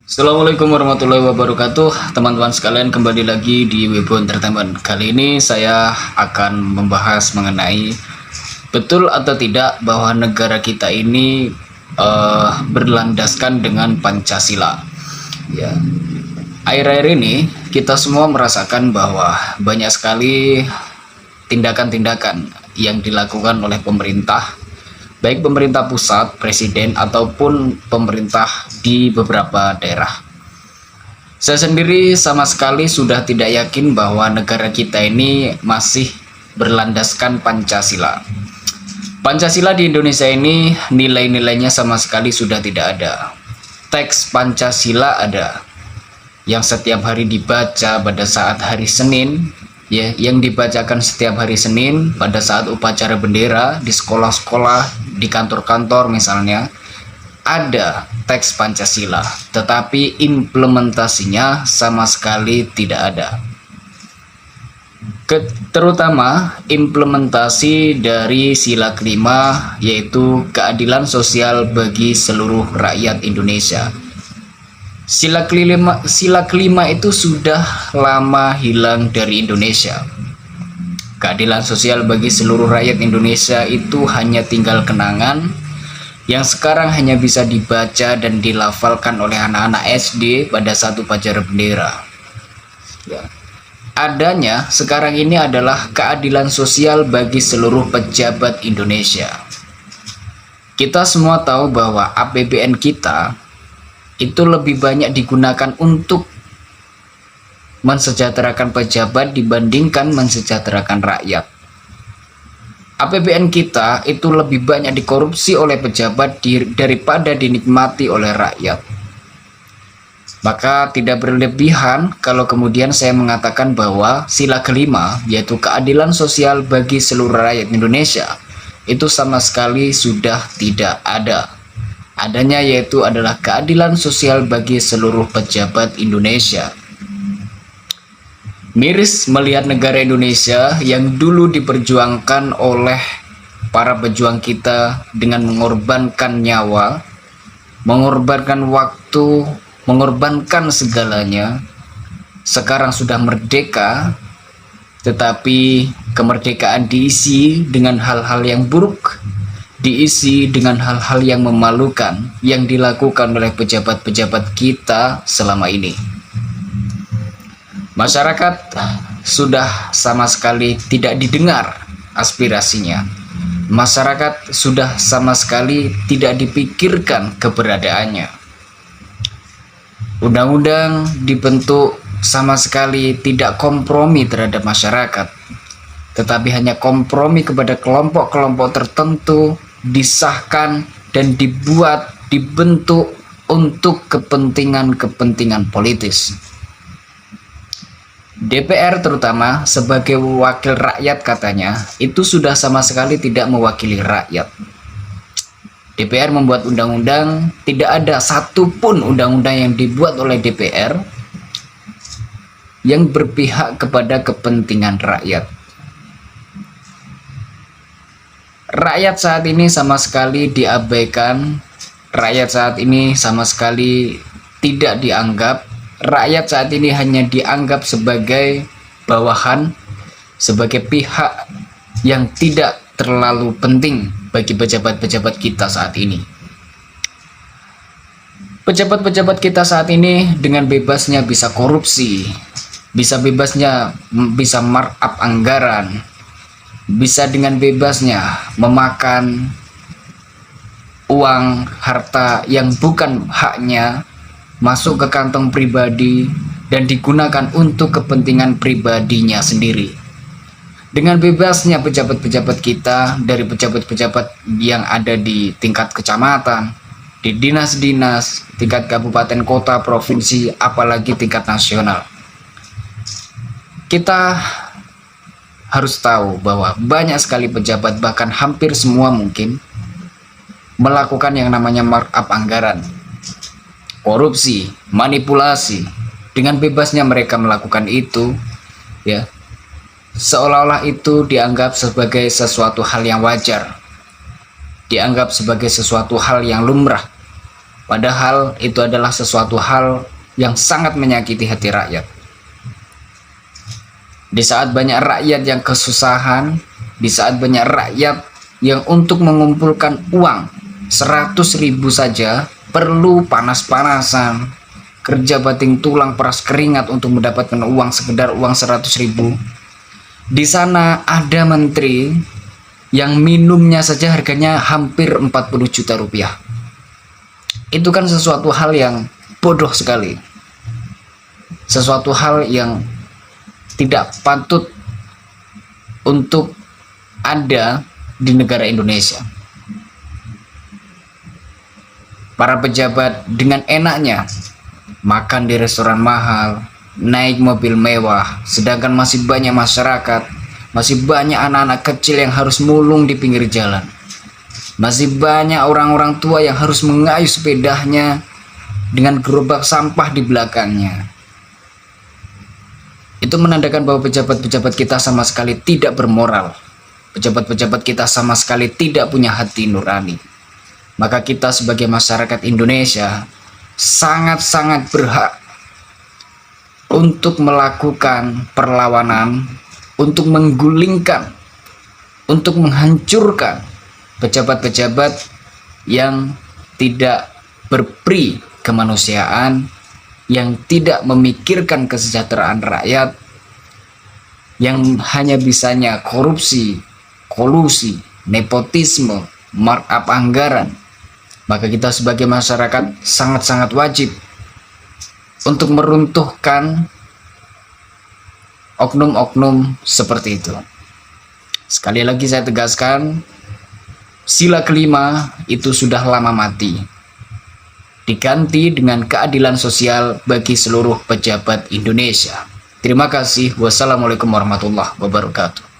Assalamualaikum warahmatullahi wabarakatuh. Teman-teman sekalian, kembali lagi di Webo Entertainment. Kali ini saya akan membahas mengenai betul atau tidak bahwa negara kita ini berlandaskan dengan Pancasila. Ya, akhir-akhir ini kita semua merasakan bahwa banyak sekali tindakan-tindakan yang dilakukan oleh pemerintah, baik pemerintah pusat, presiden, ataupun pemerintah di beberapa daerah. Saya sendiri sama sekali sudah tidak yakin bahwa negara kita ini masih berlandaskan Pancasila. Pancasila di Indonesia ini nilai-nilainya sama sekali sudah tidak ada. Teks Pancasila ada, yang setiap hari dibaca pada saat hari Senin, ya, yang dibacakan setiap hari Senin pada saat upacara bendera di sekolah-sekolah, di kantor-kantor misalnya, ada teks Pancasila, tetapi implementasinya sama sekali tidak ada. Terutama implementasi dari sila kelima, yaitu keadilan sosial bagi seluruh rakyat Indonesia. Sila kelima itu sudah lama hilang dari Indonesia. Keadilan sosial bagi seluruh rakyat Indonesia itu hanya tinggal kenangan yang sekarang hanya bisa dibaca dan dilafalkan oleh anak-anak SD pada saat upacara bendera. Ya. Adanya sekarang ini adalah keadilan sosial bagi seluruh pejabat Indonesia. Kita semua tahu bahwa APBN kita itu lebih banyak digunakan untuk mensejahterakan pejabat dibandingkan mensejahterakan rakyat. APBN kita itu lebih banyak dikorupsi oleh pejabat daripada dinikmati oleh rakyat. Maka tidak berlebihan kalau kemudian saya mengatakan bahwa sila kelima, yaitu keadilan sosial bagi seluruh rakyat Indonesia, itu sama sekali sudah tidak ada. Adanya yaitu adalah keadilan sosial bagi seluruh pejabat Indonesia. Miris melihat negara Indonesia yang dulu diperjuangkan oleh para pejuang kita dengan mengorbankan nyawa, mengorbankan waktu, mengorbankan segalanya. Sekarang sudah merdeka, tetapi kemerdekaan diisi dengan hal-hal yang buruk, diisi dengan hal-hal yang memalukan yang dilakukan oleh pejabat-pejabat kita selama ini. Masyarakat sudah sama sekali tidak didengar aspirasinya. Masyarakat sudah sama sekali tidak dipikirkan keberadaannya. Undang-undang dibentuk sama sekali tidak kompromi terhadap masyarakat, tetapi hanya kompromi kepada kelompok-kelompok tertentu, disahkan dan dibentuk untuk kepentingan-kepentingan politis. DPR terutama sebagai wakil rakyat katanya itu sudah sama sekali tidak mewakili rakyat. DPR membuat undang-undang, tidak ada satupun undang-undang yang dibuat oleh DPR yang berpihak kepada kepentingan rakyat. Rakyat saat ini sama sekali diabaikan, rakyat saat ini sama sekali tidak dianggap. Rakyat saat ini hanya dianggap sebagai bawahan, sebagai pihak yang tidak terlalu penting bagi pejabat-pejabat kita saat ini. Pejabat-pejabat kita saat ini dengan bebasnya bisa korupsi, bisa bebasnya bisa markup anggaran, bisa dengan bebasnya memakan uang harta yang bukan haknya, masuk ke kantong pribadi dan digunakan untuk kepentingan pribadinya sendiri. Dengan bebasnya pejabat-pejabat kita, dari pejabat-pejabat yang ada di tingkat kecamatan, di dinas-dinas, tingkat kabupaten, kota, provinsi, apalagi tingkat nasional. Kita harus tahu bahwa banyak sekali pejabat, bahkan hampir semua mungkin, melakukan yang namanya markup anggaran, korupsi, manipulasi. Dengan bebasnya mereka melakukan itu, ya, seolah-olah itu dianggap sebagai sesuatu hal yang wajar, dianggap sebagai sesuatu hal yang lumrah. Padahal itu adalah sesuatu hal yang sangat menyakiti hati rakyat. Di saat banyak rakyat yang kesusahan, di saat banyak rakyat yang untuk mengumpulkan uang 100.000 saja perlu panas-panasan, kerja banting tulang, peras keringat untuk mendapatkan uang, sekedar uang 100.000. Di sana ada menteri yang minumnya saja harganya hampir 40 juta rupiah. Itu kan sesuatu hal yang bodoh sekali, sesuatu hal yang tidak patut untuk ada di negara Indonesia. Para pejabat dengan enaknya makan di restoran mahal, naik mobil mewah, sedangkan masih banyak masyarakat, masih banyak anak-anak kecil yang harus mulung di pinggir jalan. Masih banyak orang-orang tua yang harus mengayuh sepedanya dengan gerobak sampah di belakangnya. Itu menandakan bahwa pejabat-pejabat kita sama sekali tidak bermoral. Pejabat-pejabat kita sama sekali tidak punya hati nurani. Maka kita sebagai masyarakat Indonesia sangat-sangat berhak untuk melakukan perlawanan, untuk menggulingkan, untuk menghancurkan pejabat-pejabat yang tidak berperi kemanusiaan, yang tidak memikirkan kesejahteraan rakyat, yang hanya bisanya korupsi, kolusi, nepotisme, markup anggaran. Maka kita sebagai masyarakat sangat-sangat wajib untuk meruntuhkan oknum-oknum seperti itu. Sekali lagi saya tegaskan, sila kelima itu sudah lama mati, diganti dengan keadilan sosial bagi seluruh pejabat Indonesia. Terima kasih. Wassalamualaikum warahmatullahi wabarakatuh.